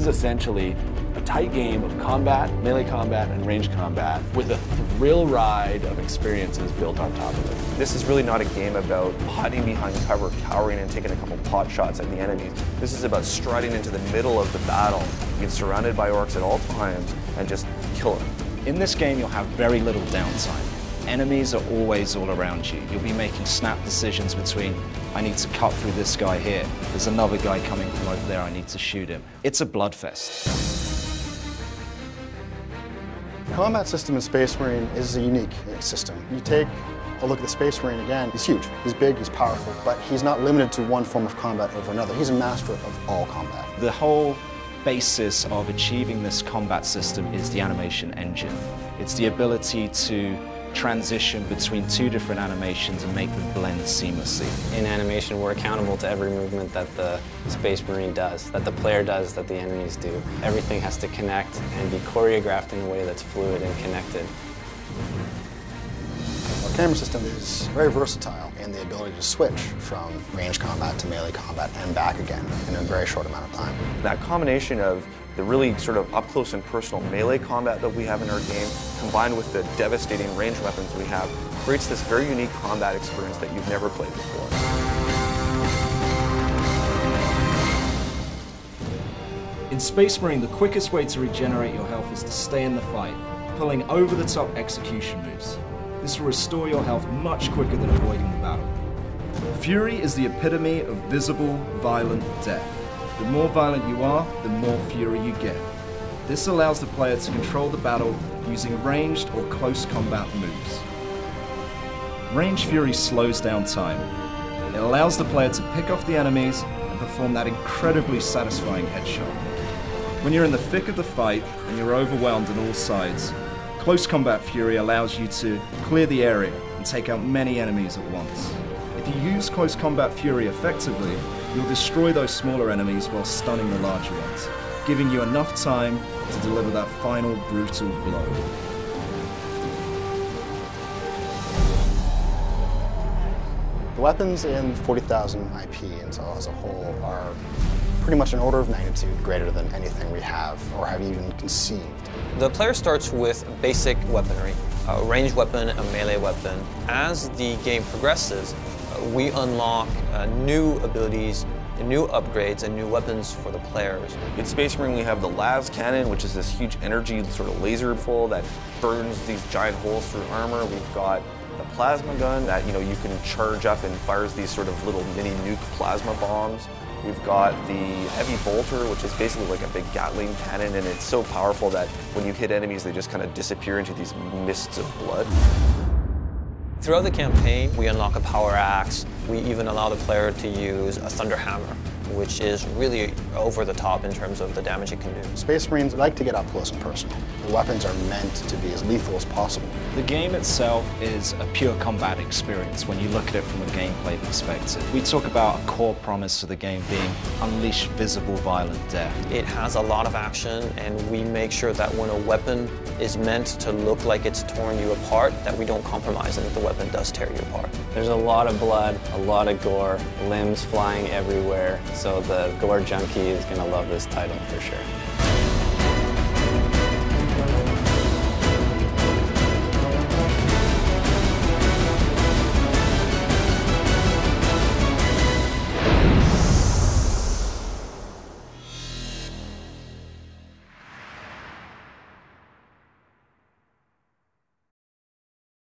essentially a tight game of combat, melee combat, and range combat with a thrill ride of experiences built on top of it. This is really not a game about hiding behind cover, cowering and taking a couple pot shots at the enemies. This is about striding into the middle of the battle, being surrounded by orcs at all times, and just kill them. In this game, you'll have very little downtime. Enemies are always all around you. You'll be making snap decisions between, I need to cut through this guy here. There's another guy coming from over there, I need to shoot him. It's a bloodfest. The combat system in Space Marine is a unique system. You take a look at the Space Marine again, he's huge, he's big, he's powerful, but he's not limited to one form of combat over another. He's a master of all combat. The whole basis of achieving this combat system is the animation engine. It's the ability to transition between two different animations and make them blend seamlessly. In animation, we're accountable to every movement that the Space Marine does, that the player does, that the enemies do. Everything has to connect and be choreographed in a way that's fluid and connected. Our camera system is very versatile in the ability to switch from range combat to melee combat and back again in a very short amount of time. That combination of the really sort of up-close and personal melee combat that we have in our game, combined with the devastating range weapons we have, creates this very unique combat experience that you've never played before. In Space Marine, the quickest way to regenerate your health is to stay in the fight, pulling over-the-top execution moves. This will restore your health much quicker than avoiding the battle. Fury is the epitome of visible, violent death. The more violent you are, the more fury you get. This allows the player to control the battle using ranged or close combat moves. Range Fury slows down time. It allows the player to pick off the enemies and perform that incredibly satisfying headshot. When you're in the thick of the fight and you're overwhelmed on all sides, Close Combat Fury allows you to clear the area and take out many enemies at once. If you use Close Combat Fury effectively, you'll destroy those smaller enemies while stunning the larger ones, giving you enough time to deliver that final brutal blow. The weapons in 40,000 IP as a whole are pretty much an order of magnitude greater than anything we have or have even conceived. The player starts with basic weaponry, a ranged weapon, a melee weapon. As the game progresses, we unlock new abilities, new upgrades, and new weapons for the players. In Space Marine, we have the las cannon, which is this huge energy sort of laser full that burns these giant holes through armor. We've got the plasma gun that you can charge up and fires these sort of little mini nuke plasma bombs. We've got the heavy bolter, which is basically like a big Gatling cannon, and it's so powerful that when you hit enemies, they just kind of disappear into these mists of blood. Throughout the campaign, we unlock a power axe. We even allow the player to use a thunder hammer, which is really over the top in terms of the damage it can do. Space Marines like to get up close and personal. The weapons are meant to be as lethal as possible. The game itself is a pure combat experience when you look at it from a gameplay perspective. We talk about a core promise of the game being unleash visible, violent death. It has a lot of action, and we make sure that when a weapon is meant to look like it's torn you apart, that we don't compromise and that the weapon does tear you apart. There's a lot of blood, a lot of gore, limbs flying everywhere, so the gore junkie is going to love this title for sure.